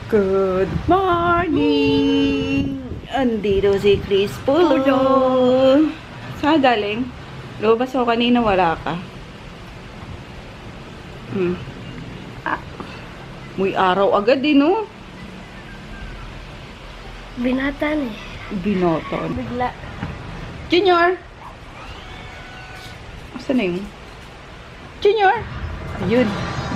Good morning! Andito si Chris Pulo. Saan galing? Lumabas ako kanina, wala ka. Muy araw agad din, no? Binata na eh. Binata. Bigla. Junior! Asan na yun? Junior! Ayun.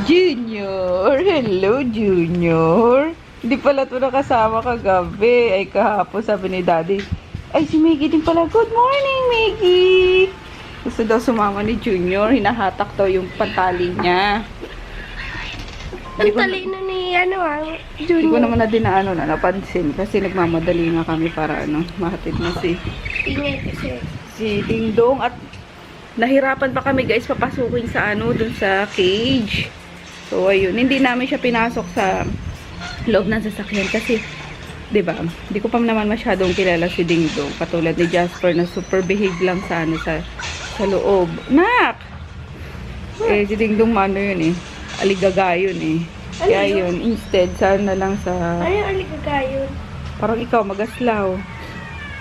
Junior! Hello, Junior! Hindi pala ito nakasama kagabi. Ay, kahapon sabi ni Daddy. Ay, si Maggie din pala. Good morning, Maggie! Gusto daw sumama ni Junior. Hinahatak daw yung pantali niya. Ang talino ni Hindi ko Junior. naman na din napansin. Kasi nagmamadali nga kami para mahatid na Ingay kasi. si Ding Dong. At nahirapan pa kami guys papasukin sa dun sa cage. So ayun, hindi namin siya pinasok sa loob ng sasakyan kasi 'di ba? Hindi ko pa naman masyadong kilala si Ding Dong, katulad ni Jasper na super behave lang sa sa loob. Nak. Si Ding Dong yun aligaga yun Kaya yun, instead sana lang sa Ano yung aligagayon? parang ikaw magaslaw.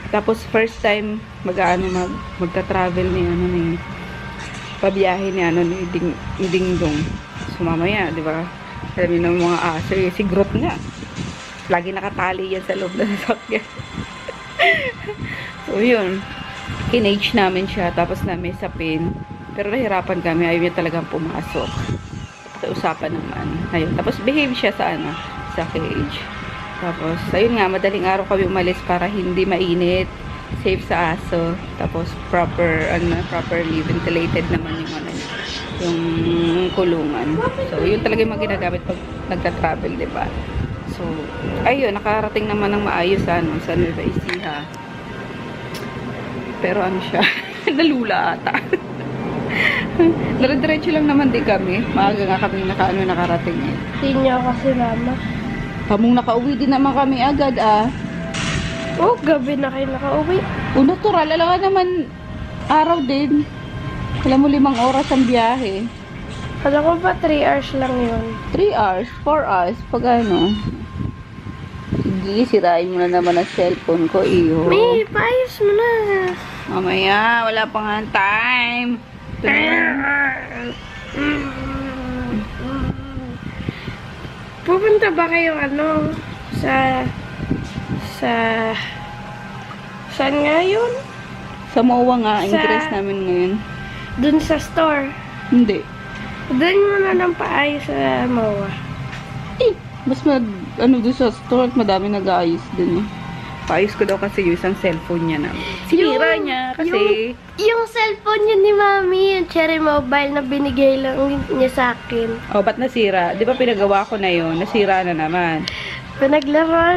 Tapos first time magta-travel ni pabiyahe ni Ding Dong. Sumamaya, 'di ba? Alam niyo ng mga aso, si Groot nga. Lagi nakatali yan sa loob ng sasakyan. So yun, kinage namin siya tapos namin sapin. Pero nahirapan kami, ayaw niya talagang pumasok. Sa usapan naman. Ayun, tapos behave siya sa cage. Tapos, ayun nga, madaling araw kami umalis para hindi mainit, safe sa aso, tapos properly ventilated naman yung kulungan. So, yun talaga yung mga ginagamit pag nagka-travel, diba? So, ayun, nakarating naman ng maayos sa Nueva Ecija. Pero siya, nalula ata. Dire-diretso lang naman din kami. Maaga nga kami nakarating Hindi niya kasi mama. Kamong nakauwi din naman kami agad Oh, gabi na kayo nakauwi. Natural, alam naman araw din. Alam mo 5 oras ang biyahe. Alam ko ba 3 hours lang yun? 3 hours, 4 hours, pag Sige, sirain mo na naman ang cellphone ko, iyo. May, paayos mo na. Mamaya, wala pa nga time. Pupunta ba kayo saan nga yun? Sa MOA nga, interest namin ngayon. Dun sa store. Hindi. Dun mo na ng paayos sa MOA. Mas doon sa store, madami nag-aayos dun Paayos ko daw kasi yung isang cellphone niya na. Sinira niya kasi. Yung cellphone niya ni Mami, yung Cherry Mobile na binigay lang niya sa akin. Oh, ba't nasira? Di ba pinagawa ko na yun? Nasira na naman. Pinaglaro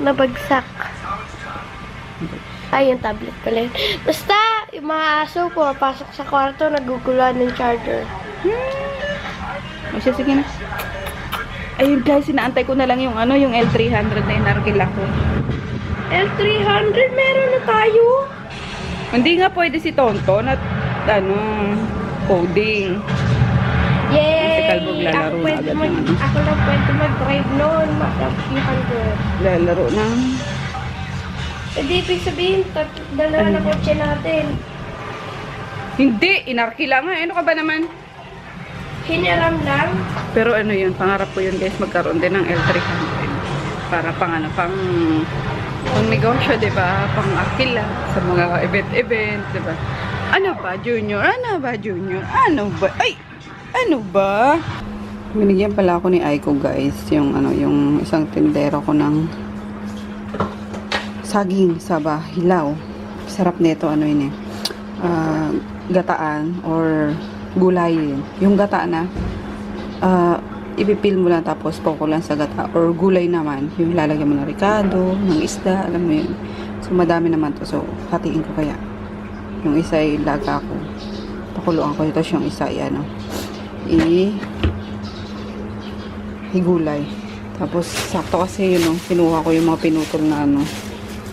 nabagsak. Ay, yung tablet pala yun. Basta, yung mga aso pumapasok sa kwarto, naguguluhan ng charger. O siya, sige na. Ayun guys, inaantay ko na lang yung yung L300 na inarkil ako. L300, meron na tayo. Hindi nga pwede si Tonton at coding. Yay! Si Kalbog lalaro na agad ng Ako lang pwede mag-drive noon. Lalaro na. Hindi, ibig sabihin, dalawa na kotse natin. Hindi, inarkila nga. Ano ka ba naman? Hiniram lang. Pero yun, pangarap ko yun guys, magkaroon din ng L300. Para pang negosyo, diba? Pang akila sa mga event, diba? Ano ba, Junior? Ano ba, Junior? Ano ba? Ay! Ano ba? Binigyan pala ako ni Aiko guys, yung isang tindero ko ng saging saba, hilaw. Sarap nito, gataan or gulay. Yung gata na ipipil mo lang tapos pakukulan sa gata, or gulay naman yung lalagyan mo ng ricado, ng isda, alam mo yun. So madami naman to, so hatiin ko kaya yung isa ay laga ko, pakuluan ko ito, yung isa higulay. Tapos sakto kasi yun kinuha ko yung mga pinutol na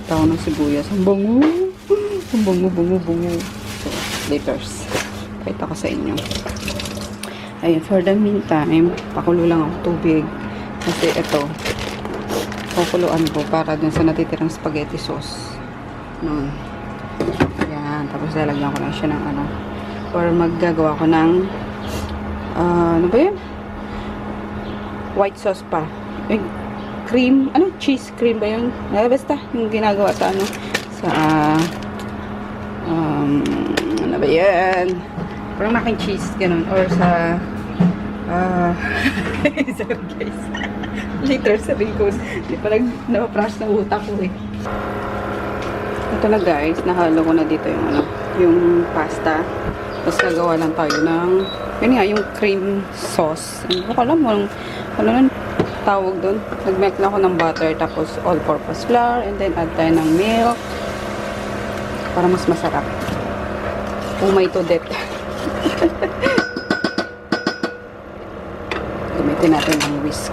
tao ng sibuyas. Ang bango, So, laters. Pakita ko sa inyo. Ayun, for the meantime, pakulo lang ang tubig. Kasi ito, kukuluan ko para dun sa natitirang spaghetti sauce. Noon. Ayan, tapos lalagyan ko lang siya ng ano. Or maggagawa ko ng, ano ba yun? White sauce pa. Eh, cream, ano? Cheese cream ba yun? Basta, yung ginagawa sa ano, sa, ano ba yan? Parang mac and cheese, ganun. Or sa, sorry guys. Later sabihin ko, hindi pa napaprush ng utak ko eh. Ito na guys, nahalo ko na dito yung ano, yung pasta. Tapos nagawa lang tayo ng, yun nga, yung cream sauce. Hindi ko alam mo, ano nun tawag doon. Nag-melt na ako ng butter, tapos all-purpose flour, and then add tayo ng milk. Para mas masarap. Umay to death. Gamitin natin ng whisk.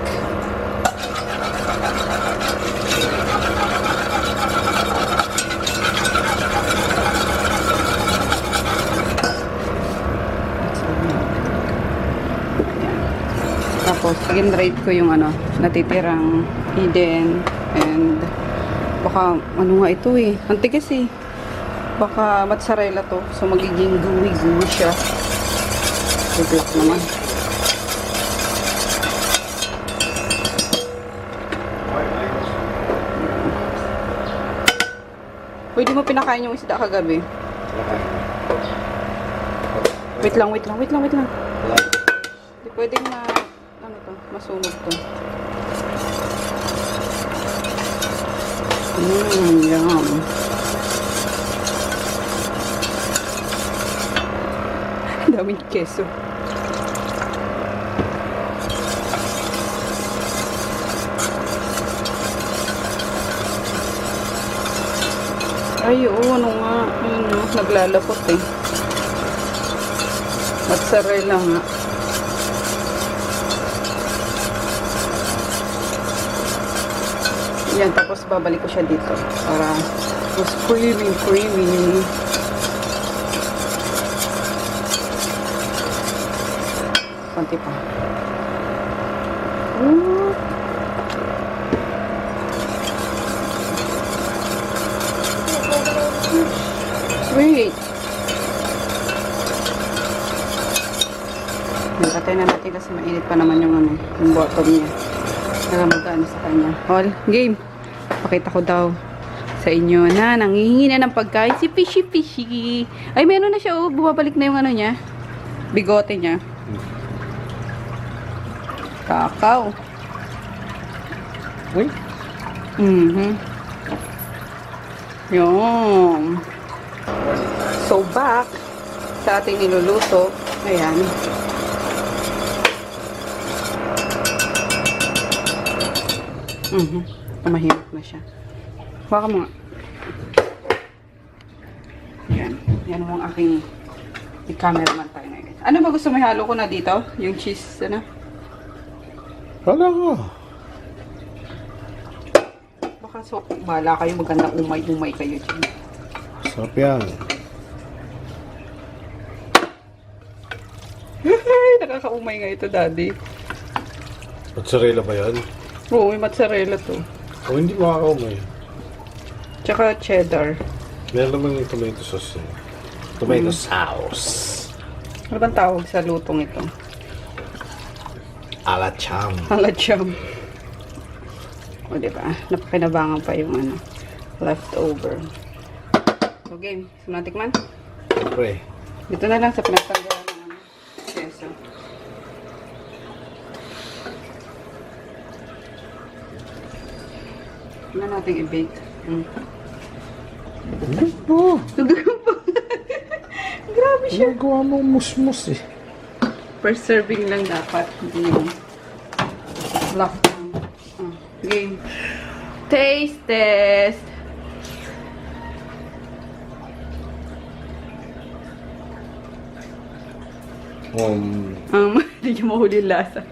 Tapos, i-grate ko yung ano, natitirang hidden and baka, ano nga ito eh. Ang tigas eh. Baka mozzarella to. So, magiging gooey-gooey siya. Good luck naman. Pwede mo pinakain yung isda kagabi. Wait lang. Hindi pwedeng na, ano to, masunog to. Yum. Daming keso. Ay, oo, ano nga. Ayun, no, naglalapot eh. Mozzarella nga. Yan, tapos babalik ko siya dito. Para mas creamy. Konti pa. Wait. Patay na natin kasi mainit pa naman yung ano, yung bottom niya. Nagamagaan sa kanya. All, game. Pakita ko daw sa inyo na nangihingi na ng pagkain si Fishy. Ay, meron na siya, oh. Bumabalik na yung ano niya. Bigote niya. Kakao. Uy. Yung. So, back sa ating niluluto. Ayan. Tumahimik na siya. Baka mo nga. Yan. Yan ang aking cameraman tayo na. Ano ba gusto mo halo ko na dito? Yung cheese, ano? Wala ka. Baka so, bala kayo maganda umay kayo dyan. Sarap yan. Nakakaumay nga ito, daddy. Mozzarella ba yan? Oo, may mozzarella to. O hindi makakaumay. Tsaka cheddar. Meron naman yung tomato sauce. Tomato sauce. Ano bang tawag sa lutong ito? Alacham. Alacham. O, diba? Napakinabangan pa yung ano, leftover. So, game. Sumatik man? Siyempre. Dito na lang sa pinagtanggalan ng ano, keso. Ano natin i-bake? Oh, Grabe siya. nagawa mo musmus eh. Per serving lang dapat. Hindi yung fluff lang. Game. Taste test. Hindi niyo mahuli yung lasa.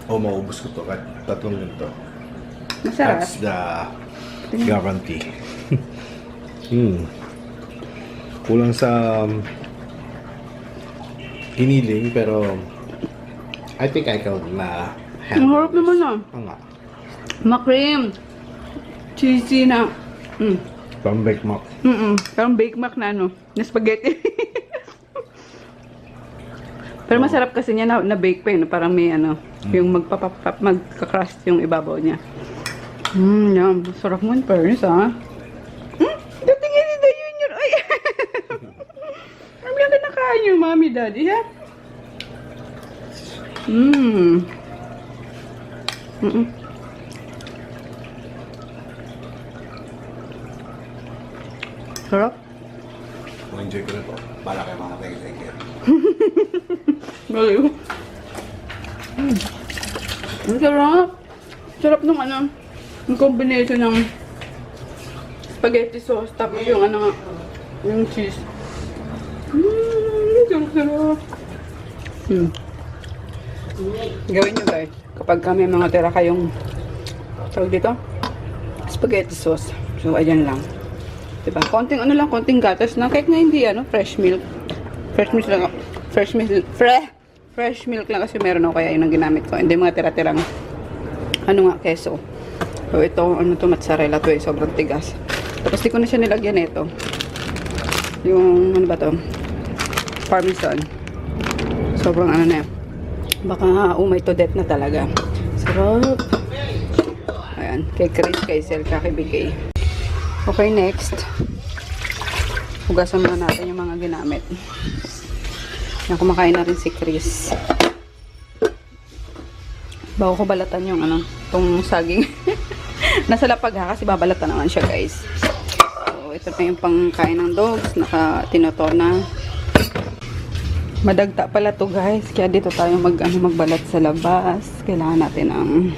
Maubos ko to. Kahit tatlong ganito. Masarap. That's the guarantee. Kulang sa giniling, pero I think I can Ang harap naman ah. Nga. Ma-cream. Cheesy na. Parang bake mac. Parang bake mac na ano. Na spaghetti. Pero masarap kasi niya na bake pa yun. Parang may ano. Yung magka-crust yung ibabaw niya. Yan. Masarap mo yung Paris ha. Datingin si The Junior. Ay! Ang ganda na kain yung mami daddy ha. Sarap. Enjoy ko na to. Bala kayo mga take. Baliw. Ang sarap. Sarap nung ano. Yung combination ng spaghetti sauce tapos yung ano nga. Yung cheese. Sarap. Gawin nyo guys. Kapag kami mga tira kayong tawag dito spaghetti sauce. So ayan lang. Diba? Konting ano lang, konting gatas na. Kahit na hindi ano, fresh milk. Fresh milk lang. Fresh milk lang kasi meron ako kaya yun ang ginamit ko. Hindi mga tira-tirang ano nga, keso. So ito, ano to, mozzarella to eh. Sobrang tigas. Tapos di ko na siya nilagyan nito. Yung, ano ba to? Parmesan. Sobrang ano na. Baka umay to death na talaga. Sarap. Ayan. Kay Chris, kay Sel, kakibigay. Okay, next. Hugasan muna natin yung mga ginamit. Yan, kumakain na rin si Chris. Bago ko balatan yung ano, tong saging. Nasa lapag ha, kasi babalatan naman siya guys. So, ito na yung pangkain ng dogs. Naka-tinoto na. Madagta pala to guys. Kaya dito tayo magbalat sa labas. Kailangan natin ng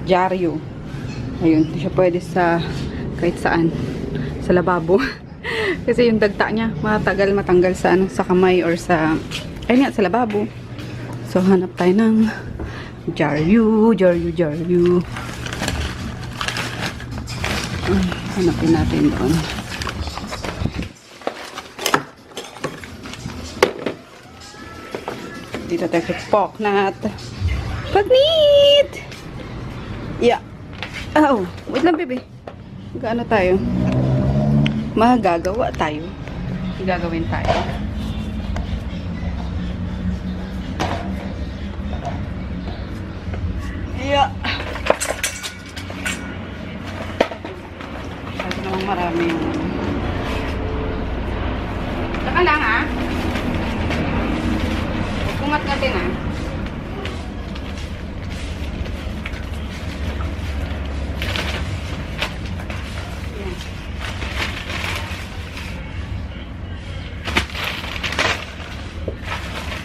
dyaryo. Ayun, siya pwede sa kahit saan. Sa lababo. Kasi yung dagta niya, matanggal sa, ano, sa kamay or sa, ayun nga, sa lababo. So, hanap tayo ng dyaryo. Hanapin natin doon. Dito tayo sa poknat. Pagnit! Yeah. Oh, wait lang, baby. Gaano tayo? Magagawa tayo. Gagawin tayo. Yeah. Kasi naman marami yung... Saka lang ha. Pungat natin ha.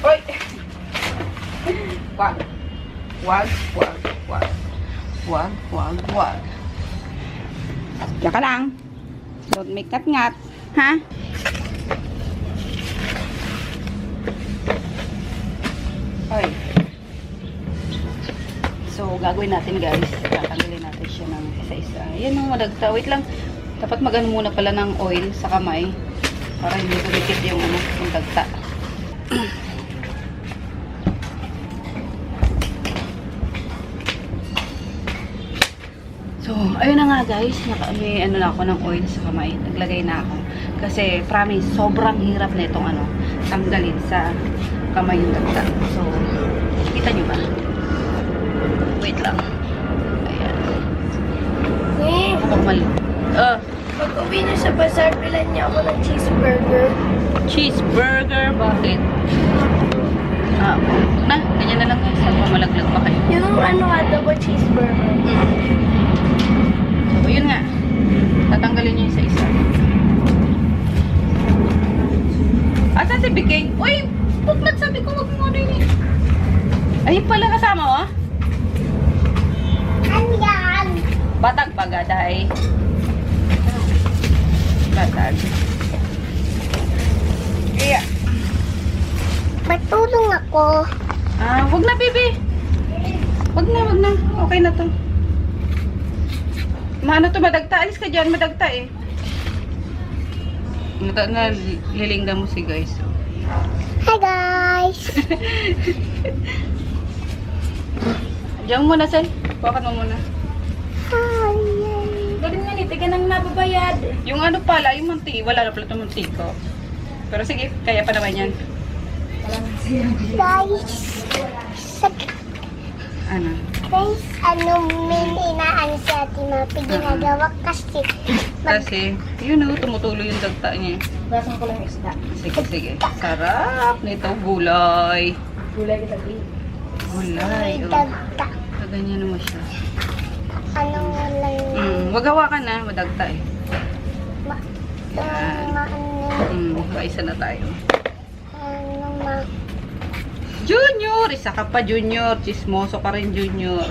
Oy! Wag. Diyan ka lang. Don't make ngat-ngat. Ha? Oy. So, gagawin natin guys. Tatanggalin natin siya ng isa-isa. Yan ang madagta. Wait lang. Dapat magano muna pala ng oil sa kamay. Para hindi kumikit yung ano, yung dagta. So, ayun na nga guys, may ano na ako ng oil sa kamay. Naglagay na ako. Kasi, promise, sobrang hirap na itong ano, tanggalin sa kamay yung dagta. So, kita nyo ba? Wait lang. Ayan. Normal. Pag-uwi niyo sa bazaar, bilan niya ako ng cheeseburger. Cheeseburger? Bakit? Ganyan na lang guys. Malaglag pa kayo. Yung ano double cheeseburger. So, yun nga. Tatanggalin niyo yung isa-isa. Asa si Bikay? Uy! Putmat, sabi ko wag mo ano yun eh. Ayun pala kasama oh. Ano yan? Batag bagaday. Batag. Iya. Matulong ako. Wag na, baby. Wag na. Okay na to. Maano to, madagta. Alis ka dyan, madagta eh. Nalilingga mo si guys. Hi guys! Diyan muna, Sen. Bakit mo muna? Hi! Galing nga nito, ganang nababayad. Yung ano pala, yung mantika. Wala na pala itong mantika. Pero sige, kaya pa naman yan. Guys! Ano? Guys, may inaan si Ate Mapi. Ginagawa kasi. Kasi, yun o, tumutuloy yung dagta niya. Basan ko lang isda. Sige, sige. Sarap nito, gulay. Gulay kita green. Gulay, o. Dagta. Ganyan naman siya. Anong lang Wag hawakan na, madagta eh. Isa na tayo. Junior! Isa ka pa, Junior. Chismoso ka rin, Junior.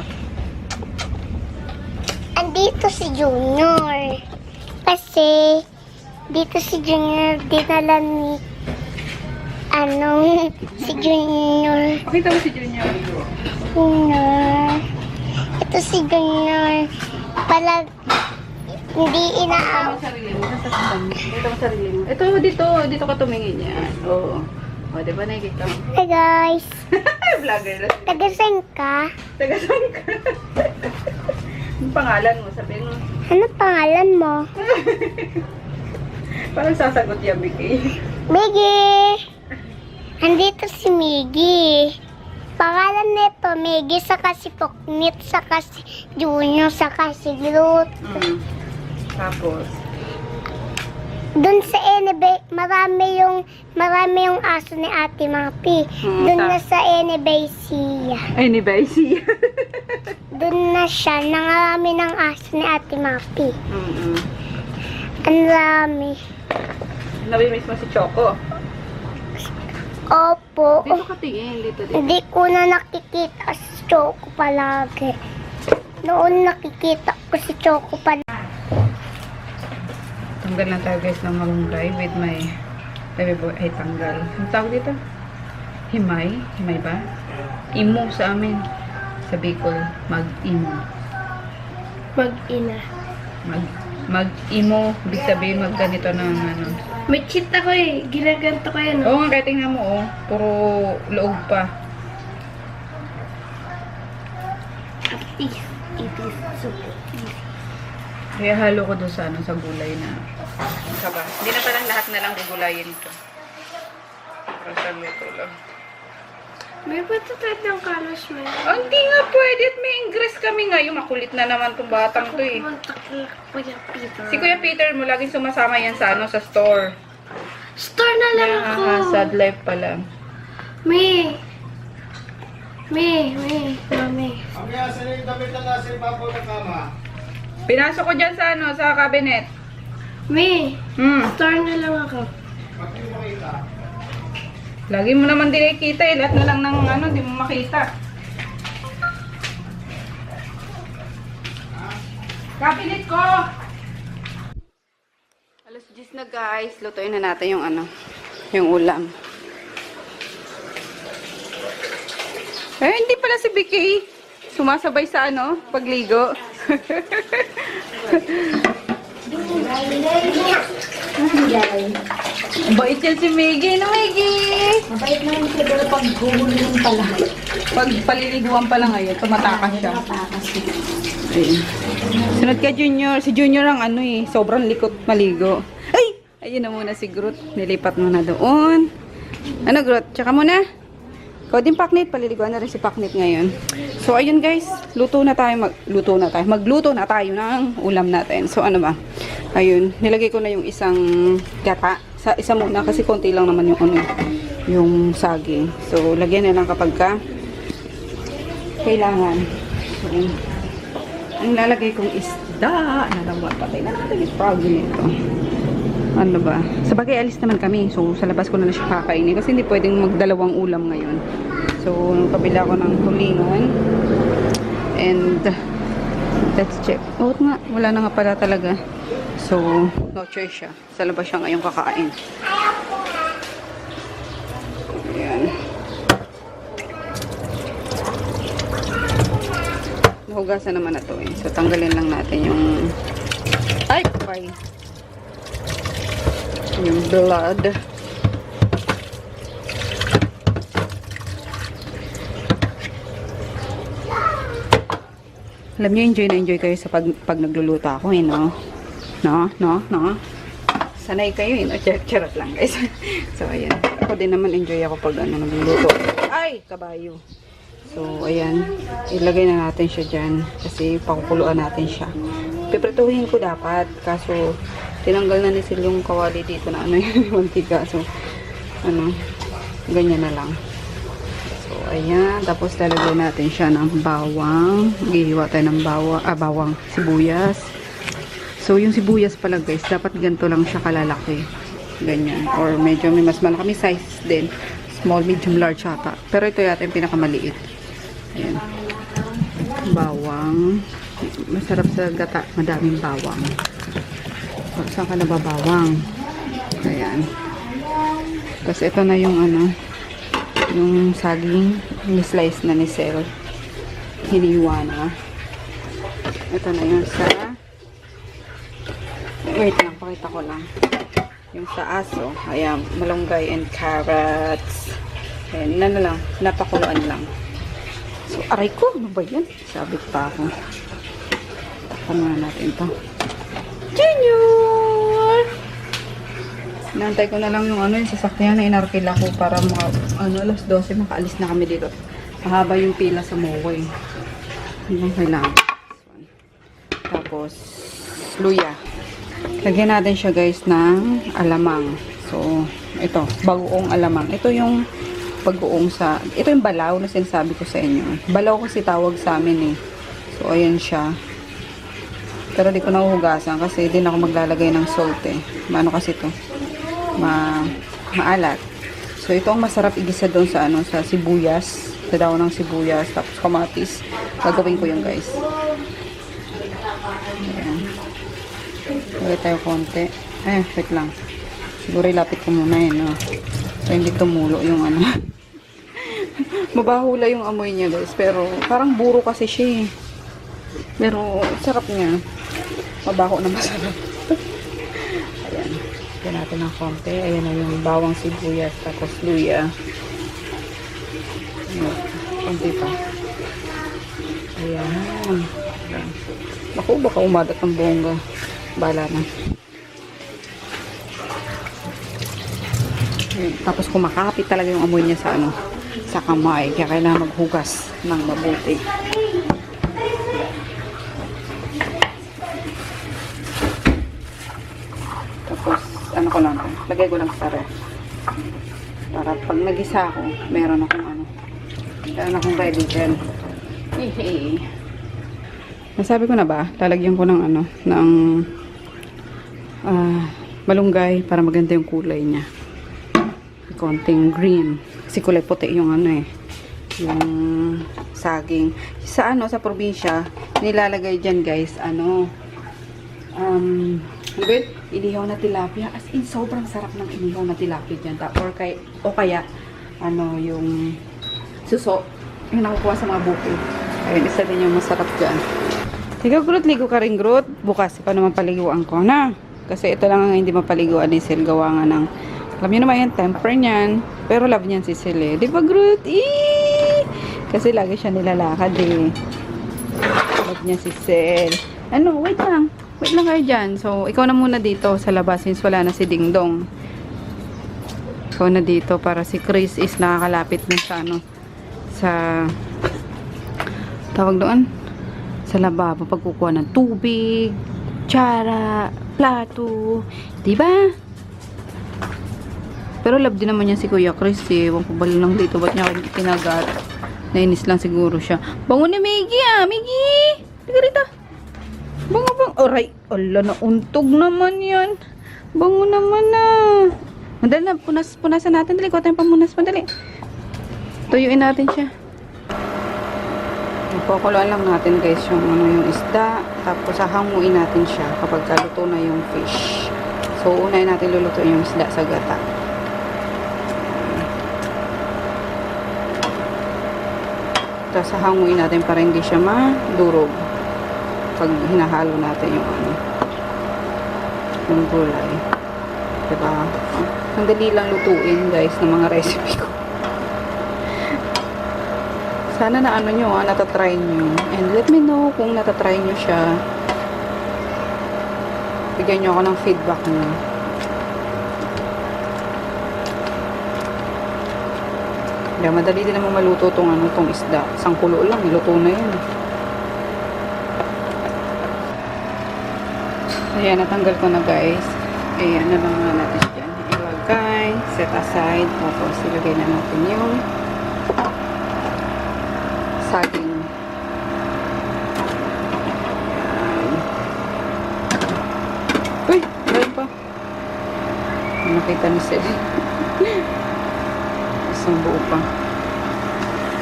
Andito si Junior. Kasi, dito si Junior, dinala ni, si Junior. Pakita mo si Junior. Junior. Ito si Junior. Pala, hindi Pakita mo sarili mo. Pakita mo sarili mo. Ito, dito ka tumingin yan. Oo. O, diba nakikita mo? Hi guys. Vlogger lang. Taga-saan ka? Taga-saan ka? Yung pangalan mo, sabihin mo. Ano pangalan mo? Parang sasagot yan, Vicky. Miggy! Andito si Miggy. Pangalan nito, Miggy, saka si Poknit, saka si Junior, saka si Groot. Tapos? Doon sa Enebe, marami yung aso ni Ate Mapi. Doon na sa Enebesia. Anniversary. Doon na siya, nangarami ng aso ni Ate Mapi. Mm-mm. Ang rami. Nabimiss mo si Choco. Opo. Dito ka tingin, dito. Hindi ko na nakikita si Choco palagi. Noon nakikita ko si Choco palagi. Tanggal na tayo guys ng malunggay with my baby boy. Ay, tanggal. Ang tawag dito? Himay? Himay ba? Imo sa amin. Sa Bicol, mag-imo. Mag-ina. Mag-imo. Ibig sabihin mag-ganito ng ano. May cheat ako eh. Ginaganto ko yan. Oo nga, kaya tingnan mo oh. Puro loob pa. It is super easy. Kaya halo ko doon sa ano, sa gulay na. Saba. Hindi na palang lahat na lang gugulayin ko. Rasal ito lang. May bato tayo ng kalos mo. Oh, hindi nga pwede at may ingress kami ngayon. Makulit na naman tong batang to eh. Pumunta kay Kuya Peter. Si Kuya Peter mo, laging sumasama yan sa ano, sa store. Store na lang ako. Sad life pala. Mami. Ang yasa na yung damit na nasa ibabaw ng kama. Pinasok ko dyan sa ano, sa cabinet. Store na lang ako. Ba't hindi mo makita? Lagi mo naman din nakikita eh. Lahat na lang ng ano, di mo makita. Cabinet ko! Alas 10 na guys. Lutuin na natin yung ano, yung ulam. Eh, hindi pala si Vicky. Sumasabay sa ano, pagligo. Bait yan si Miggy. No, Miggy? Mabait na yung siguro pag gumulong pala. Pag paliliguan pa lang ngayon, tumatakas siya. Ayun. Sunod ka, Junior. Si Junior ang ano eh, sobrang likot maligo. Ay! Ayun na muna si Groot. Nilipat mo na doon. Ano, Groot? Tsaka muna. Ikaw din, Paknit. Paliliguan na rin si Paknit ngayon. So, ayun guys. Magluto na tayo ng ulam natin. So, ano ba? Ayun. Nilagay ko na yung isang gata. Sa isa muna kasi konti lang naman yung ano, yung saging. So, lagyan na lang kapag kailangan. So, ang lalagay kong isda. Nalawa. Patay na natin yung frog nito. Ano ba? Sa bagay, alis naman kami. So, sa labas ko na siya kakainin. Kasi hindi pwedeng magdalawang ulam ngayon. So, kabila ko ng tulingan. And, let's check. Oh, nga. Wala na nga pala talaga. So, no choice siya. Sa labas siya ngayon kakain. Ayan. Nahugasan naman na to eh. So, tanggalin lang natin yung... Ay! Bye! Yung blood. Alam niyo, enjoy na enjoy kayo sa pag nagluluto ako, eh, no? No? Sanay kayo, eh, no? Charot lang, guys. So, ayan. Ako din naman enjoy ako pag nagluluto. Ay! Kabayo. So, ayan. Ilagay na natin siya dyan. Kasi pakukuluan natin siya. Piprituhin ko dapat. Kaso, tinanggal na ni Sil yung kawali dito na ano yung mantika. So, ganyan na lang. So, ayan. Tapos, lalagay natin siya ng bawang. Gihiwa tayo ng bawang, sibuyas. So, yung sibuyas pala, guys, dapat ganito lang siya kalalaki. Ganyan. Or medyo may mas malaki size din. Small, medium, large ata. Pero ito yata yung pinakamaliit. Ayan. Bawang. Masarap sa gata. Madaming bawang. Saan ka nababawang? Ayan. Tapos ito na yung yung saging. Ni-slice na ni Sel. Hiniwa na. Ito na yung sa wait lang, pakita ko lang. Yung sa aso, ayan, malunggay and carrots. Ayan, lang, napakuluan lang. So, aray ko, ano ba yan? Sabit pa ako. Takpan muna natin ito. Junior! Nantay ko na lang yung yung sasakyan na inarkila ko para alas 12, makaalis na kami dito. Mahaba yung pila sa Moway. Ano kailangan? Tapos, luya. Lagyan natin siya, guys, ng alamang. So, ito, bagoong alamang. Ito yung bagoong ito yung balaw na sinasabi ko sa inyo. Balaw kasi tawag sa amin, eh. So, ayan siya. Pero di ko nahuhugasan kasi din ako maglalagay ng salt, eh. Maano kasi ito? Maalat. So, ito ang masarap igisa doon sa sa sibuyas. Sa daon ng sibuyas. Tapos kamatis. Gagawin ko yung guys. Ayan. Lagay tayo konti. Wait lang. Siguro ilapit ko muna yun, no? So, hindi tumulo yung Mabahula yung amoy niya, guys. Pero, parang buro kasi siya, eh. Pero, sarap niya. Mabaho na masarap. Ayan. Lagyan natin ng konti. Ayan na yung bawang sibuyas. Tapos, luya. Ayan. Konti pa. Ayan. Ayan. Ako, baka umadat ang bongga. Bala na. Tapos kumakapit talaga yung amoy niya sa kamay. Kaya kailangan maghugas ng mabuti. Tapos, ko lang to. Lagay ko lang sa ref. Para pag nagisa ako, meron akong ready dyan. Hehe. Nasabi ko na ba, lalagyan ko ng malunggay para maganda yung kulay niya. Konting green. Kasi kulay puti yung yung saging. Sa sa probinsya, nilalagay dyan, guys, inihaw na tilapia. As in, sobrang sarap ng inihaw na tilapia dyan. O kaya, yung suso. Yung nakukuha sa mga bukid. Ayun, isa din yung masarap dyan. Ikaw, Groot, ligo ka rin, Groot. Bukas, ikaw naman paliguan ko, na. Kasi ito lang ang hindi mapaliguan ni Sil. Gawa nga ng, alam nyo naman yan, temper niyan. Pero love niyan si Sil, eh. Di ba, Groot? Eee! Kasi lagi siya nilalakad, eh. Love niya si Sil. Wait lang. Wait lang kayo dyan. So, ikaw na muna dito sa labas since wala na si Ding Dong. Ikaw na dito para si Chris is nakakalapit na sa tawag doon? Sa lababo, pagkukuha ng tubig, tsara, plato, diba? Pero love din naman yan si Kuya Chris, eh. Huwag pabalo lang dito, ba't niya kinagat? Nainis lang siguro siya. Bango ni Miggy, Miggy! Tiga rito. Bango. Aray, ala, nauntog naman yan. Bango naman na. Madali na, punasan natin. Dali, kuha tayong pamunas. Madali. Tuyuin natin siya. Ipakuluan lang natin, guys, yung isda. Tapos hahanguin natin siya kapag kaluto na yung fish. So, unahin natin lulutuin yung isda sa gata. Tapos hahanguin natin para hindi siya madurog pag hinahalo natin yung gulay. Diba? Ang dali lang lutuin, guys, ng mga recipe ko. Sana na ano nyo, natatry nyo. And let me know kung natatry nyo siya. Bigyan nyo ako ng feedback nyo. Kaya madali din naman maluto tong isda. Isang kulo lang, iluto na yun. Ayan, natanggal ko na guys. Ayan, na lang na natin dyan. Ilagay, set aside. Tapos, ilagay na natin yung saging. Ayan. Uy, meron pa. Nakita ni Sel. Isang buo pa.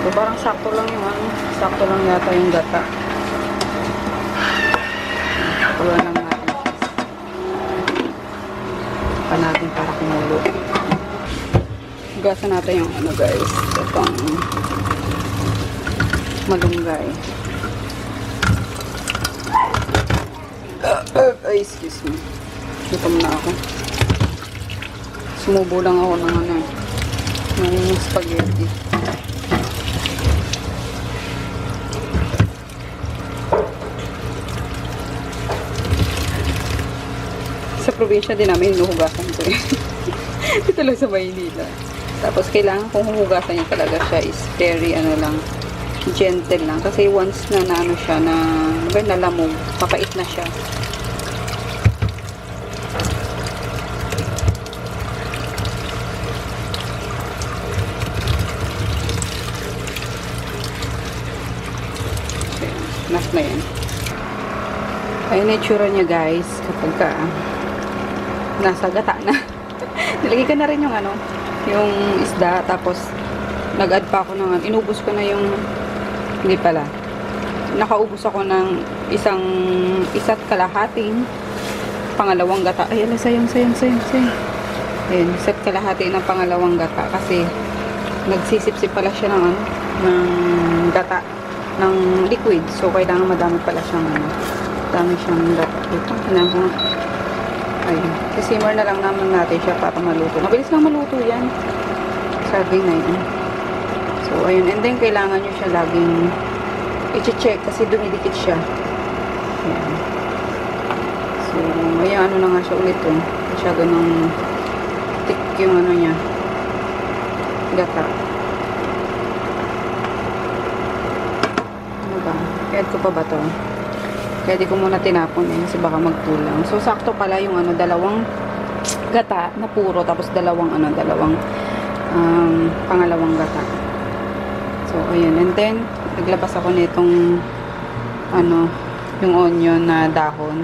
So, parang sakto lang yung ano. Sakto lang yata yung gata. Tuloy lang natin. Pa natin para kumulo. Hugasan natin yung ano guys. Itong malunggay. Ay, excuse me. Gutom na ako. Sumubo lang ako ng ano, ng spaghetti. Sa probinsya din namin, hinuhugasan ko eh. Ito lang sa Maynila. Tapos, kailangan kung huhugasan niya talaga siya is very, ano lang, gentle lang. Kasi once na ano siya, na nalamog, papait na siya. Enough na yan. Ayun na itsura niya guys kapag ka nasa gata na. Nilagay ko na rin yung ano, yung isda, tapos nag-add pa ako ng, inubos ko na yung, hindi pala, nakaubos ako ng isa't kalahating pangalawang gata. Ay, ala, sayang. Ayun, isa't kalahati ng pangalawang gata kasi nagsisip-sip pala siya ng ano, ng gata, ng liquid. So, kailangan madami pala siyang ano, dami siyang gata. Ito, pinamo. Ayun. Simmer na lang naman natin siya para maluto. Mabilis lang maluto yan. Saging na yun. So, ayun. And then, kailangan nyo siya laging i-check kasi dumidikit siya. Ayan. So, ayan, ano na nga siya ulit oh. Masyado ng thick yung ano niya. Gata. Ano ba? Add ko pa ba to? Kaya di ko muna tinapon eh, kasi baka magkulang. So, sakto pala yung ano, dalawang gata na puro, tapos dalawang pangalawang gata. So, ayun. And then, naglabas ako nitong ano, yung onion na dahon.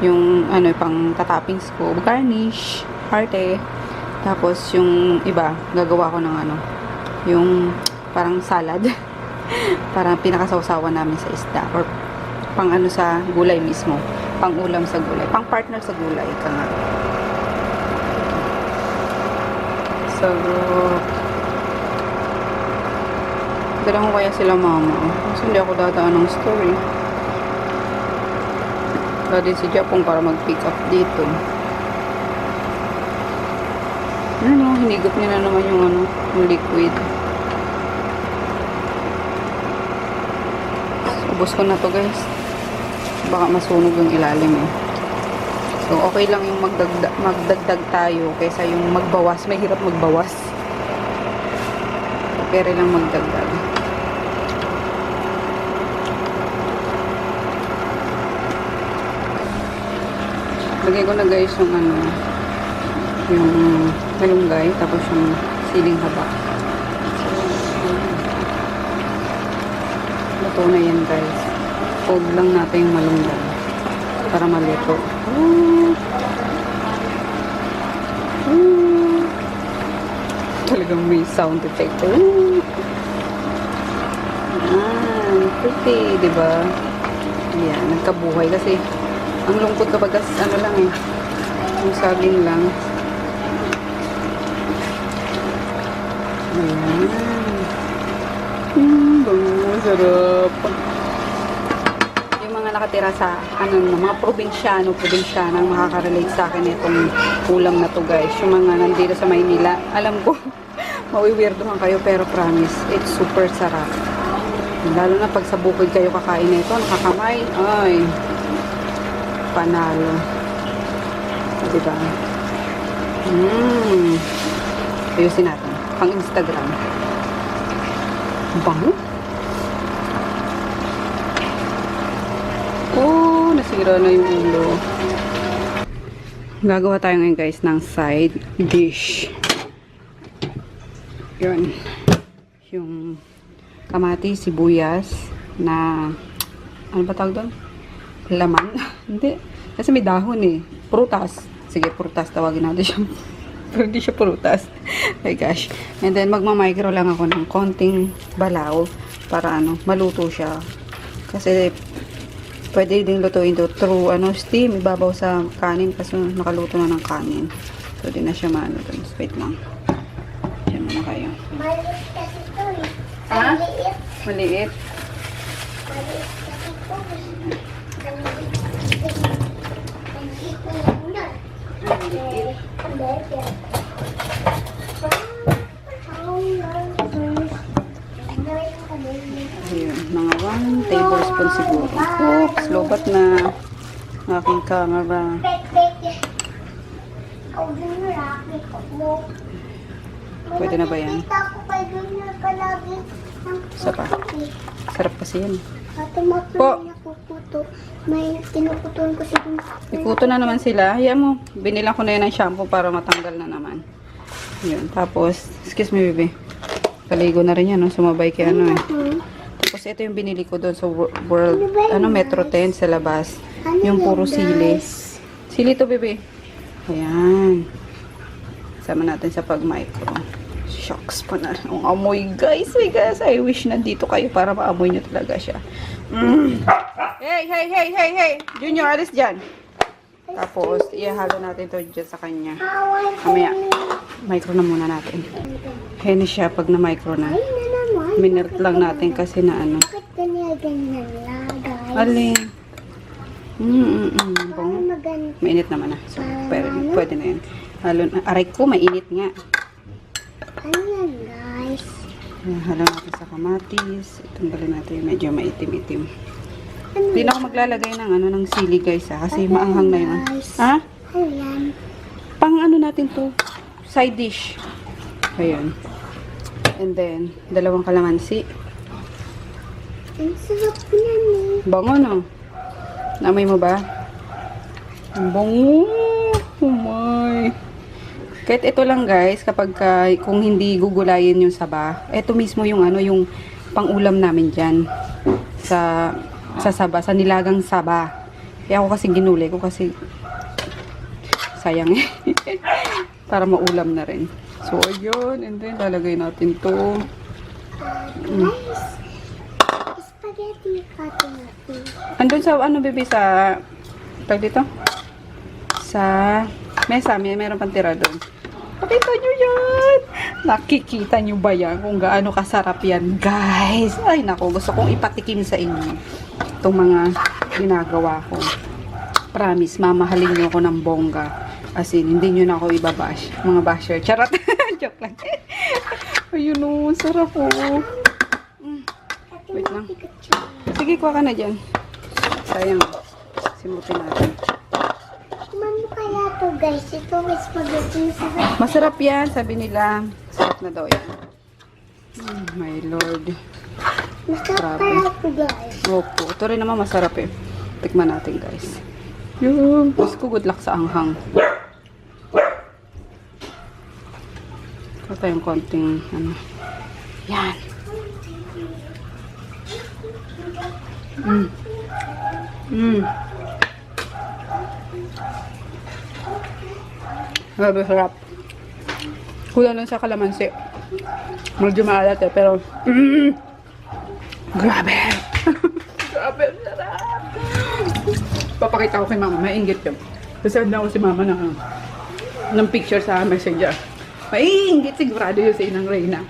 Yung ano, pang tatoppings ko. Garnish, parte. Tapos, yung iba, gagawa ko ng ano, yung parang salad. Parang pinakasawsawan namin sa isda. Or pang ano sa gulay mismo. Pang ulam sa gulay. Pang partner sa gulay. Ika nga. So, dala ko kaya sila mama. Kasi hindi ako dadaan ng story. Wala din si Japong para mag-pick up dito. Ano, hinigop niya na naman yung ano, yung liquid. Ubus ko na to guys. Baka masunog yung ilalim eh. So, okay lang yung magdagdag tayo kaysa yung magbawas. Mahirap magbawas. Pero lang magdagdag. Lagay ko na guys yung ano, yung malunggay, tapos yung siling haba. Luto na yan guys. Fold lang natin yung malunggay para maluto. Talagang may sound effect. Pretty, diba? Ayan, nagkabuhay kasi ang lungkot kapag ano lang eh, yung saging lang. Ayan. Bango, sarap. Yung mga nakatira sa ano, mga probinsyano makakarelate sa akin itong ulam na to guys. Yung mga nandito sa Maynila, alam ko mawiwirdohan kayo, pero promise, it's super sarap. Lalo na pag sa bukid kayo kakain nito, nakakamay, ay, panalo. Diba? Ayusin natin. Pang Instagram. Bango? Oh, nasira na yung ulo. Gagawa tayo ngayon guys ng side dish. Yun. Yung kamatis, sibuyas na ano ba tawag doon? Laman? Hindi. Kasi may dahon eh. Prutas. Sige, prutas. Tawagin natin siya. Pero hindi siya prutas. My gosh. And then, magmamicro lang ako ng konting balaw para maluto siya. Kasi, pwede din lutuin to through, steam. Ibabaw sa kanin kasi nakaluto na ng kanin. So, di na siya maano. Wait lang. Diyan muna kayo. Maliit kasi ito eh. Ha? Maliit. Maliit. Maliit kasi ito eh. Maliit na yan na. Ayun, mga 1 tablespoon siguro. Oops, lobat na aking camera. Pwede na ba yan? Isa pa. Sarap kasi yan. Po. May tinuputol ko siguro. Ikuto na naman sila. Hayaan mo. Binilang ko na yan ng shampoo para matanggal na naman. Yun. Tapos, excuse me, baby. Kaligo na rin yan, no? Sumabay kay eh. Tapos, ito yung binili ko doon sa World, Metro 10 sa labas. Yung puro sili. Sili to, baby. Ayan. Sama natin sa pag-micro. Shucks pa na. Ang amoy, guys. My gosh. I wish na dito kayo para maamoy nyo talaga siya. Hey, hey, hey, hey, hey. Junior, alis dyan. Tapos, ihalo natin to dyan sa kanya. Mamaya, micro na muna natin. Kaya na siya pag na-micro na. Minert lang natin kasi na Bakit ganyan lang, guys? Alin? Bong. Maganda. Mainit naman na. So, pwede na yan. Halo na. Aray ko, mainit nga. Ano yan, guys? Halo natin sa kamatis. Tanggalin natin yung medyo maitim-itim. Hindi na ako maglalagay ng sili guys ha. Kasi maanghang na yun. Ha? Ayan. Pang natin to. Side dish. Ayan. And then, 2 kalamansi. Ang sarap ko yan eh. Bango no? Namay mo ba? Ang bango. Oh my. Kahit ito lang guys, kapag kung hindi gugulayin yung saba, ito mismo yung yung pang-ulam namin dyan. Sa saba, sa nilagang saba. Kaya ako kasi ginulay ko kasi sayang eh. Para maulam na rin. So, ayun. And then, lalagay natin to. Guys, spaghetti cutting natin. Andun sa, bebe, sa, tag dito? Sa mesa, meron pang tira doon. Pakita nyo yan! Nakikita nyo ba yan? Kung gaano kasarap yan, guys. Ay, nako, gusto kong ipatikim sa inyo itong mga ginagawa ko. Promise, mamahalin nyo ako ng bongga. As in, hindi nyo na ako ibabash. Mga basher. Charot. Joke lang. Ayun o, sarap o. Wait lang. Sige, kuha ka na dyan. Sayang. Simutin natin. Ano kaya to guys? Ito may spaghetti na sarap. Masarap yan, sabi nila. Sarap na daw yan. My Lord. Masarap Grabe. kaya to guys. Opo. Ito rin naman masarap eh. Tikman natin guys. Yung, gusto ko good luck sa anghang. Ito tayong konting, yan. Grabe, sarap. Kulang lang sa kalamansi. Medyo maalat eh, pero grabe. Grabe, sarap. Papakita ko kay mama, mainggit yun. Kasi na ako si mama ng picture sa messenger. Mainggit sigurado yun sa inang Reyna.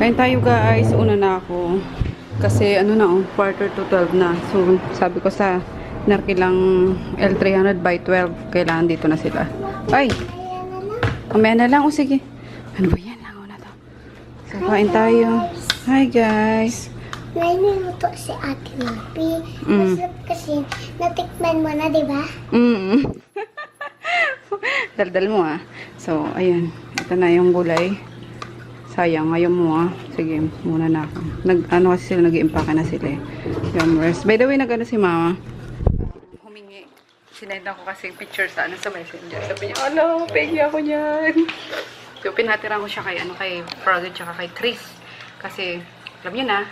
Kain tayo guys, una na ako. Kasi quarter to 12 na. So sabi ko sa narkilang L300 by 12, kailangan dito na sila. Ay! Mamaya na lang. O sige. Ano ba yan? Langaw na to. Kain tayo. Hi guys. May niluto si Ate Mapi. Mm. Masarap kasi natikman mo na, di ba? Daldal mo ah. So, ayun. Ito na yung gulay. Sayang, ngayon mo ah. Sige, muna na ako. Ano kasi sila, nag-iimpake na sila eh. Yummers. By the way, nag-ano si mama? Humingi. Sinendan ko kasi picture sa messenger. Sabi niya, ano, pengi ako niyan. So, pinatiran ko siya kay Froggy tsaka kay Chris. Kasi, alam niyo na,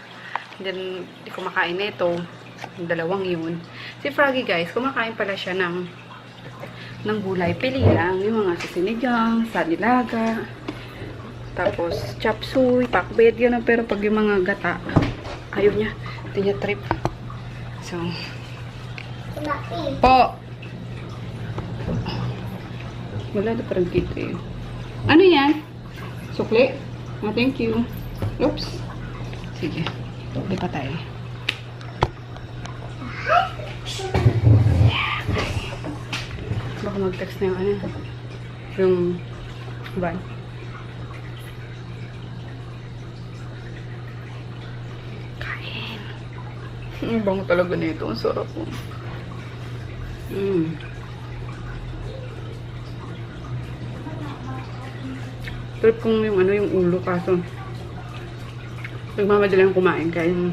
hindi kumakain nito. Yung dalawang yun. Si Froggy guys, kumakain pala siya ng gulay. Pili lang. Yung mga sisinigang, sa nilaga. Tapos, chop suey, pakbet, yun. Pero pag yung mga gata, ayaw niya. Hindi niya trip. So, Mapi. po. Wala na parang kito eh. Ano yan? Sukli? Oh, thank you. Oops. Sige. Hindi pa tayo. Baka mag-text na yung ano. Yung van. Kain. Ang bango talaga nito. Ang sarap po. Trip kong yung ano, yung ulo kaso nagmamadali ang kumain kaya yung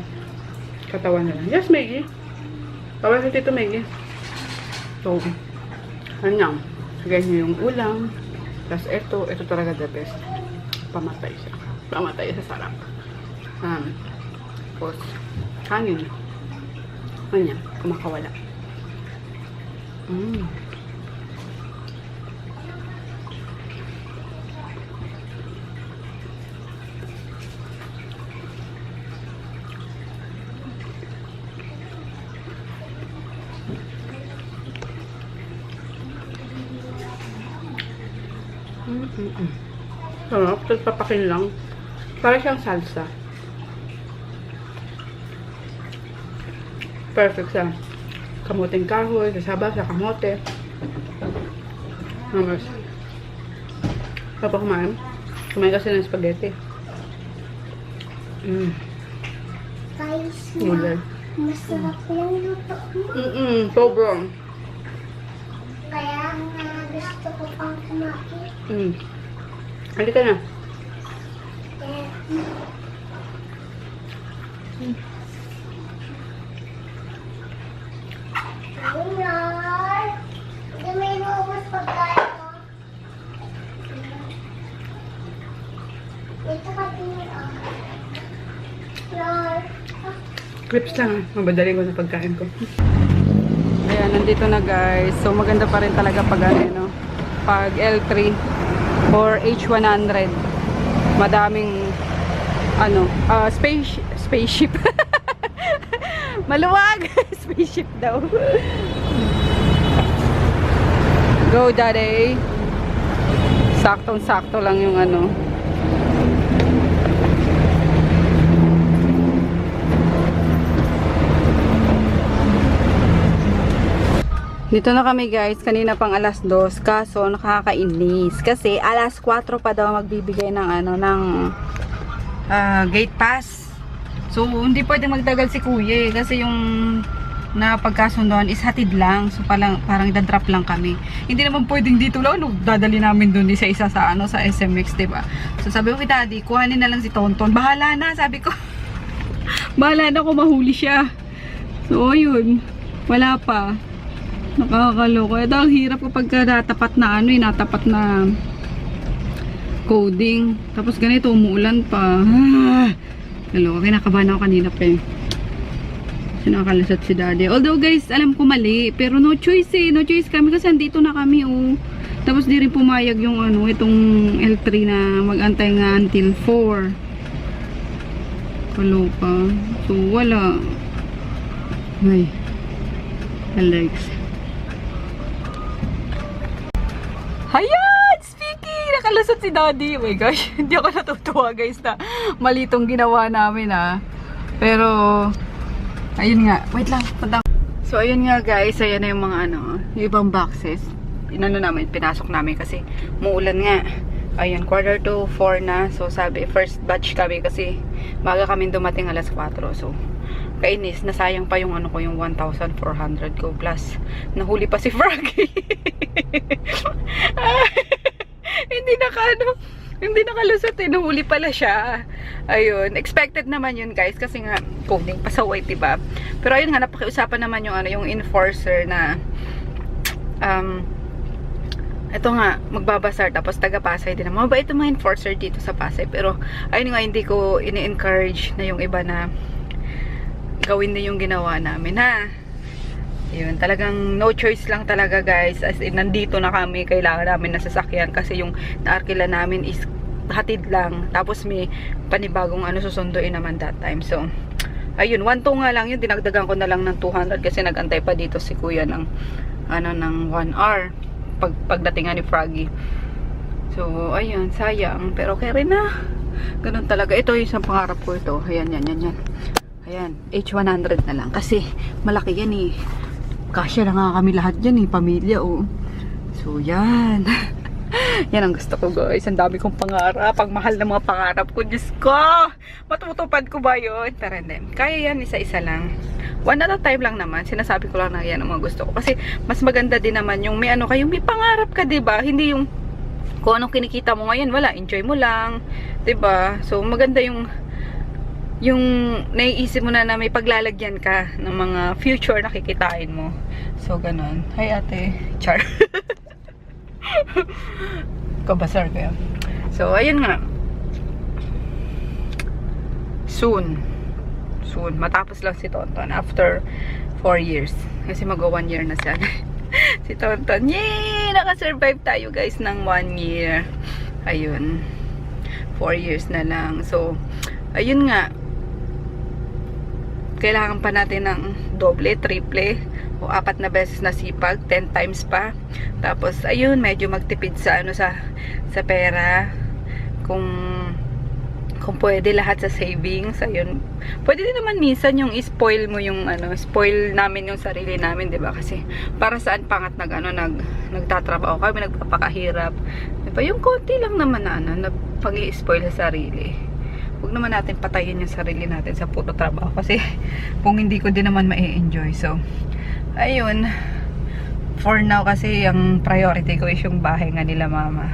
katawan na lang. Yes, Maggie. Tawag si Tito Maggie. So, ano yan? Ganyan nyo yung ulam. Tapos ito talaga the best. Pamatay siya. Pamatay sa sarap. Tapos, hangin. Ano yan? Kumakawala. Sarap. Tapos papakin lang. Para siyang salsa. Perfect sa kamuting kahoy, kasaba sa kamote. Namas. Papa kumain. Kumain kasi ng spaghetti. Guys, Gulay. masarap yung luto mo. Sobrang. Kaya nga gusto ko pang kumain. Halika na. Lord, hindi may inuubos pagkain mo. Ito ka tingin ako. Lord. Clips lang. Mabadaling ko sa pagkain ko. Ayan, nandito na guys. So, maganda pa rin talaga pag ano, no? Pag L3 or H100. Madaming ano, spaceship. Maluwag! Spaceship daw. Go, daddy. Saktong-sakto lang yung ano. Dito na kami guys, kanina pang alas 2, kaso nakakainis. Kasi alas 4 pa daw magbibigay ng ano, ng gate pass. So, hindi pwedeng magtagal si kuya eh, kasi yung napagkasundoan is hatid lang. So, parang idadrop lang kami. Hindi naman pwedeng dito lang, no, dadali namin dun isa-isa sa ano, sa SMX, diba? So, sabi ko kay daddy, kuhanin na lang si Tonton. Bahala na, sabi ko. Bahala na kung mahuli siya. So, ayun. Wala pa. Nakakaloko. Ito ang hirap kapag natapat na ano, natapat na coding. Tapos ganito, umuulan pa. Hello, kinakabahan ako kanina pa eh. Kasi nakakalasat si daddy. Although guys, alam ko mali. Pero no choice eh. No choice kami kasi andito na kami oh. Tapos di rin pumayag yung ano, itong L3 na mag-antay nga until 4. Kaloka. So wala. Ay. Alex. Hayan! Speaking! Nakalusot si daddy. Oh my gosh. Hindi ako natutuwa guys na mali itong ginawa namin ah. Pero, ayun nga. Wait lang. So, ayun nga guys. Ayan na yung mga ano, yung ibang boxes. Inano namin, pinasok namin kasi muulan nga. Ayan, 3:45 na. So, sabi, first batch kami kasi maga kami dumating alas 4. So, kainis, nasayang pa yung ano ko, yung 1,400 ko. Plus, nahuli pa si Froggy. Hindi nakalusot eh. Nahuli pala siya. Ayun. Expected naman yun, guys. Kasi nga, coding pasaway, diba? Pero ayun nga, napakiusapan naman yung, ano, yung enforcer na, ito nga, magbabasar, tapos taga-Pasay din. Mabait yung mga enforcer dito sa Pasay. Pero, ayun nga, hindi ko ini-encourage na yung iba na gawin na yung ginawa namin, ha? Yun, talagang no choice lang talaga, guys. As in, nandito na kami, kailangan namin na sasakyan kasi yung naarkila namin is hatid lang. Tapos may panibagong ano susunduin naman that time. So, ayun, 1-2 nga lang yun. Dinagdagan ko na lang ng 200 kasi nagantay pa dito si kuya ng, ano, ng 1 hour. Pagdating nga ni Froggy. So, ayun, sayang. Pero kaya rin na. Ganun talaga. Ito yung isang pangarap ko ito. Ayan, yan. Ayan, H100 na lang. Kasi, malaki yan eh. Kasya na nga kami lahat yan eh. Pamilya oh. So, yan. Yan ang gusto ko, guys. Ang dami kong pangarap. Ang mahal na mga pangarap ko. Diyos ko! Matutupad ko ba yun? Pero hindi. Kaya yan, isa-isa lang. One at a time lang naman. Sinasabi ko lang na yan ang mga gusto ko. Kasi mas maganda din naman yung may ano kayo, may pangarap ka, diba? Hindi yung kung anong kinikita mo ngayon, wala. Enjoy mo lang. Diba? So, maganda yung naiisip mo na may paglalagyan ka ng mga future na kikitain mo. So, ganun. Hi, ate. Char. Kabasar ko yan. So, ayun nga. Soon, matapos lang si Tonton after 4 years. Kasi mag-1 year na siya. Si Tonton, yay! Nakasurvive tayo, guys, ng 1 year. Ayun. 4 years na lang. So, ayun nga. Kailangan pa natin ng doble, triple, o 4 na beses na sipag, 10 times pa. Tapos, ayun, medyo magtipid sa ano sa pera. Kung pwede lahat sa savings, ayun. Pwede din naman minsan yung spoil mo yung ano, spoil namin yung sarili namin, 'di ba? Kasi para saan pangat nagtatrabaho kami, nagpapakahirap. 'Di ba? Yung konti lang naman na ano, na pag-i-spoil sa sarili. Huwag naman natin patayin yung sarili natin sa puro trabaho kasi kung hindi ko din naman ma-enjoy. So, ayun. For now kasi yung priority ko is yung bahay nga nila mama.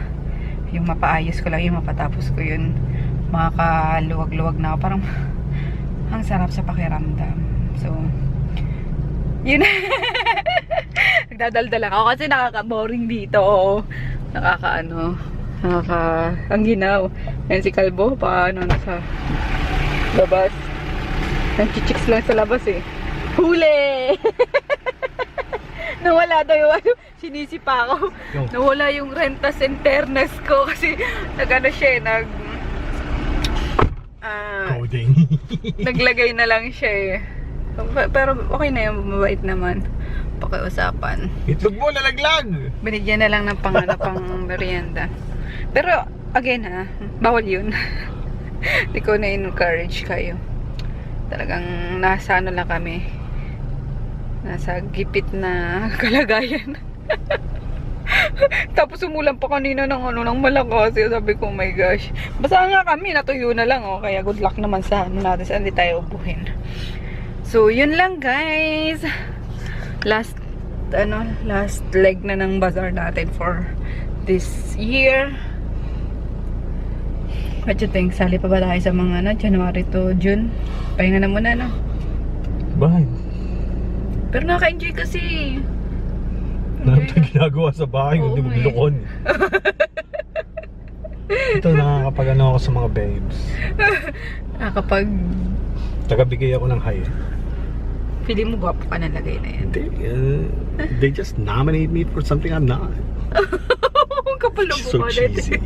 Yung mapaayos ko lang, yung mapatapos ko yun. Makakaluwag-luwag na ako. Parang ang sarap sa pakiramdam. So, yun. Nagdadaldal ako kasi nakaka-boring dito. Ang ginaw. Yan si Kalbo, paano nasa labas. Nag-chichicks lang sa labas eh. Huli! Nawala daw yung ano, sinisipa ako. Nawala yung rentas and fairness ko kasi nag-ano siya, Coding. naglagay na lang siya eh. Pero okay na yung mabait naman. Pakiusapan. Itlog mo, nalaglag! Binigyan na lang ng pang merienda. Pero, again ha, bawal yun. Hindi ko na-encourage kayo. Talagang nasa ano lang kami. Nasa gipit na kalagayan. Tapos umulan pa kanina ng malakas. Sabi ko, oh my gosh. Basta nga kami, natuyo na lang oh. Kaya good luck naman sa ano natin. Saan di tayo ubuhin. So, yun lang guys. Last leg na ng bazaar natin for this year. What you think? Sali pa ba tayo sa mga January to June? Pahinga na muna, no? Bakit? Pero nakaka-enjoy kasi. Ano ito ginagawa sa bahay? Hindi mo bilukon. Ito, nakakapag-ano ako sa mga babes. Nakakapag... Tagabigay ako ng high. Feeling mo gwapo ka na lagay na yan. They just nominate me for something I'm not. Kapalog So ko ulit. cheesy.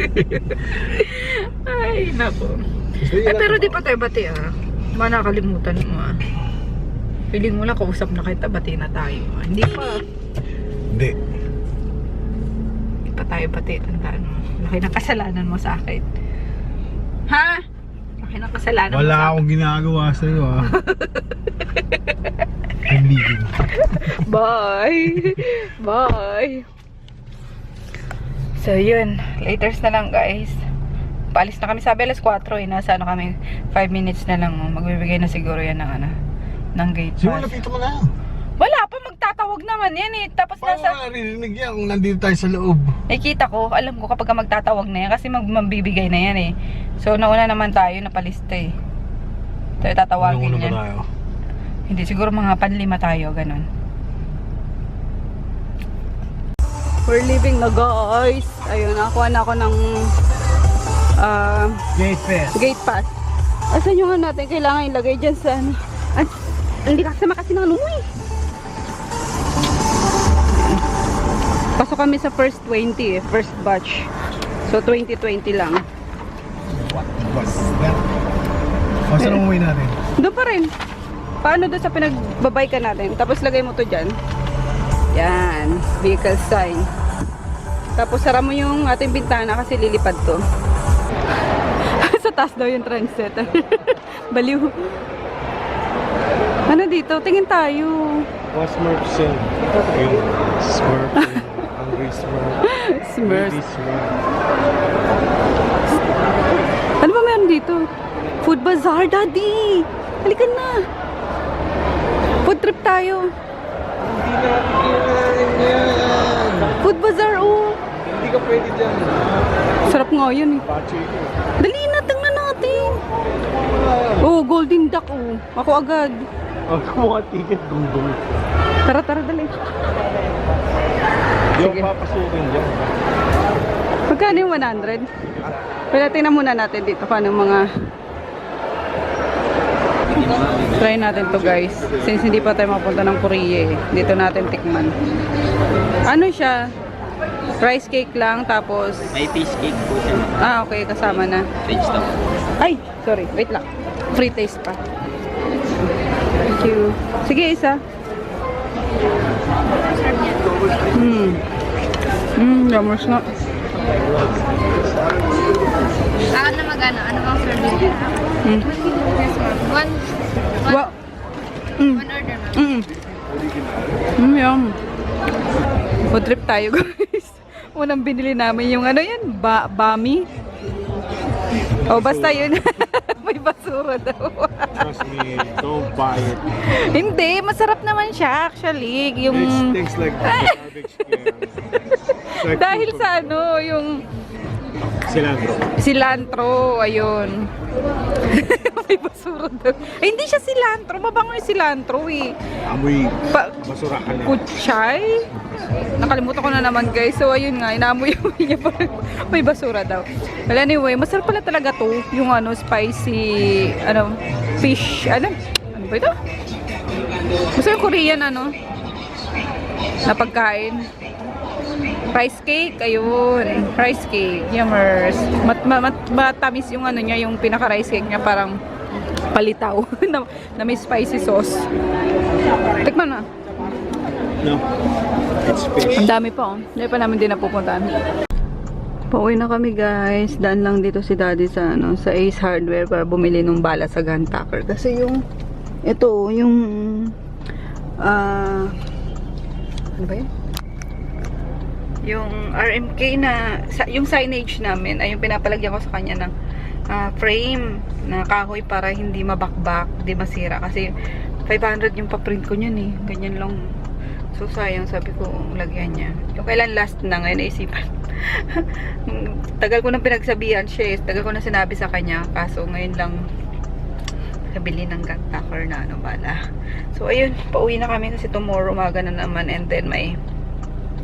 Ay, nako. Ay, pero di pa tayo bati ah. Ba nakalimutan mo ah. Feeling mo lang kausap na kita, bati na tayo. Hindi pa. Hindi. Hindi pa tayo bati. Tandaan mo. Laki ng kasalanan mo sa akin. Ha? Laki ng kasalanan mo sa akin. Wala akong ginagawa sa'yo ah. I'm leaving. Bye. Bye. So, yun. Laters na lang, guys. Paalis na kami. Sabi alas 4 eh. Nasa ano kami, 5 minutes na lang. Magbibigay na siguro yan ng ano, ng gate Siguro pass. lapito mo na. Wala pa, magtatawag naman yan eh. Tapos Paano nasa... maririnig yan kung nandito tayo sa loob? Nakikita ko, alam ko kapag magtatawag na yan kasi mabibigay na yan eh. So, nauna naman tayo, napalista eh. Tayo tatawagin Ano yan. ba tayo? Hindi, siguro mga panlima tayo, ganun. We're leaving na, guys. Ayun, nakuha na ako ng Gate pass. gate pass. Asan yung ano natin? Kailangan ilagay dyan sa ano. At, hindi kasama kasi ng ano eh. Pasok kami sa first 20 eh. First batch. So, 2020 lang. What was that? O, saan ang umuwi natin? Doon pa rin. Paano doon sa pinagbabay ka natin? Tapos lagay mo to dyan. Yan. Vehicle sign. Tapos sara mo yung ating bintana kasi lilipad to. Sa taas daw yung trendsetter. Baliw. Ano dito? Tingin tayo. What's Smurfs in? Smurf. Hungry Smurf. Smurfs. Baby Smurf. Ano ba meron dito? Food bazaar, daddy! Halika na! Food trip tayo. Hindi natin kailangan yan. Food bazaar, oh! Hindi ka pwede dyan. Sarap nga yun eh. Pacho ito. Dali na, tingnan natin! Oh, golden duck, oh. Ako agad. Ang kumuha ticket, gunggong. Tara, tara, dali. Hindi ako papasukin dyan. Magkano yung 100? Pero tingnan muna natin dito paano mga... Try natin to, guys. Since hindi pa tayo mapunta ng Korea eh. Dito natin tikman. Ano siya? Rice cake lang, tapos... May fish cake po siya. Ah, okay. Kasama na. French toast. Ay! Sorry. Wait lang. Free taste pa. Thank you. Sige, isa. Yamas nga. Ako na magano, ano bang service niya? One Wow. order, ma'am. Yum. Food trip tayo, guys. Unang binili namin yung ano yan, bami. Oh, basta yun. May basura daw. Trust me, don't buy it. Hindi, masarap naman siya actually. Yung It stinks like garbage can. It's like dahil food sa ano, yung cilantro. cilantro, ayun. May basura daw. Ay, hindi siya cilantro, mabango yung cilantro eh. Amoy Pa basurahan yan. kutsay? Nakalimutan ko na naman, guys. So, ayun nga, inaamoy niya pa. May basura daw. Well, anyway, masarap pala talaga to. Yung ano, spicy, ano, fish, ano ba ito? Basta yung Korean, ano, na pagkain. Rice cake, ayun. Rice cake, yummers. Matamis yung ano niya, yung pinaka-rice cake niya, parang palitaw na may spicy sauce. Tikman na. No, it's fish. Ang dami pa, oh. Hindi pa namin din napupuntahan. Pauwi na kami, guys. Daan lang dito si Daddy sa ano, sa Ace Hardware para bumili ng bala sa gun tucker. Kasi yung ito, yung ano ba yun? Yung RMK na yung signage namin ay yung pinapalagyan ko sa kanya ng frame na kahoy para hindi mabakbak, hindi masira. Kasi 500 yung paprint ko niyan eh. Ganyan lang. So, sayang. Sabi ko, lagyan niya. Yung kailan last na ngayon, naisipan. Tagal ko nang pinagsabihan siya eh. Tagal ko na sinabi sa kanya. Kaso, ngayon lang nabili ng gun tucker na ano bala. So, ayun. Pauwi na kami kasi tomorrow umaga na naman. And then, may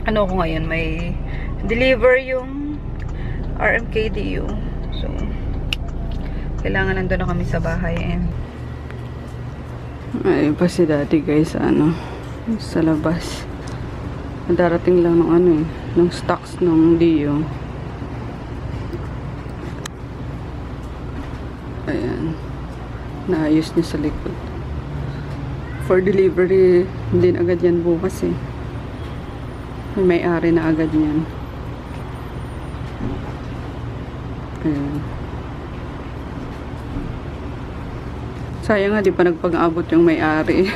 ano ko ngayon, may deliver yung RMKDU. So, kailangan nandun na kami sa bahay. And ayun pa si Daddy, guys, ano, sa labas. Darating lang ng ano eh, ng stocks ng Dio. Ayan. Naayos niya sa likod. For delivery din agad yan bukas eh. May may-ari na agad yan. Ayan. Sayang nga, di pa nagpag-abot yung may-ari.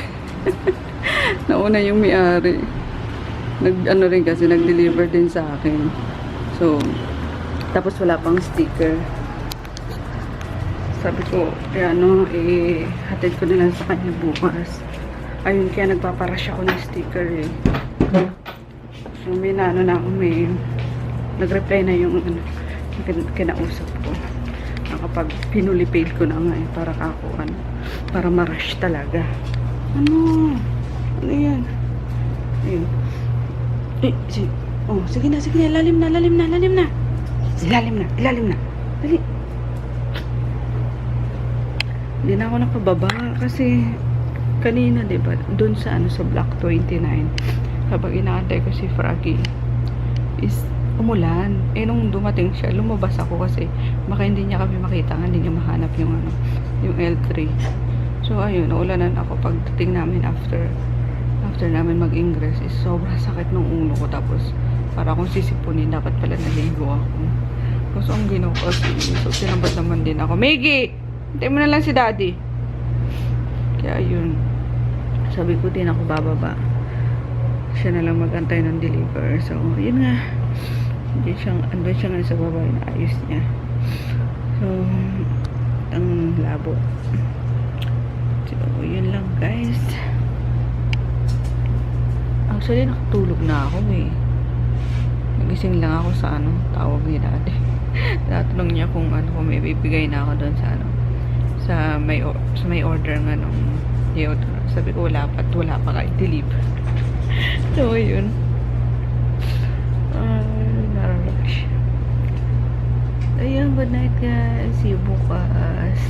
Nauna yung may-ari. Ano rin kasi, nag-deliver din sa akin. So, tapos wala pang sticker. Sabi ko, hatid ko na lang sa kanya bukas. Ayun, kaya nagpaparush ako ng sticker eh. So, may nag-reply na yung kinausap ko. Kapag pinulipid ko na nga eh, para para ma-rush talaga. Ano yan? Ayun. Sige na, lalim na. Ilalim na. Dali. Hindi na ako nakababa kasi kanina, diba, doon sa block 29, kapag inaantay ko si Froggy, is umulan. Nung dumating siya, lumabas ako kasi baka hindi niya kami makita, hindi niya mahanap yung L3. So, ayun, naulanan ako. Pagdating namin after namin mag-ingress, is sobrang sakit ng ulo ko. Tapos, para akong sisipunin, dapat pala naligo ako. Kasi ang ginawa ko, so, tinamad naman din ako. Maggie! Hintay mo na lang si Daddy. Kaya, ayun. Sabi ko, din ako bababa. Siya na lang magantay ng deliver. So, yun nga. Andun siya nga sa baba, ayos niya. So, ang labo. So, yun lang guys. Actually, nakatulog na ako eh. Nagising lang ako sa tawag ni Daddy. Tatanong niya kung kung may bibigay na ako doon sa may order nga nung deodorant. Sabi ko, wala pa kayo deliver. So, yun. Naralax. Ayun, good night guys. See you bukas.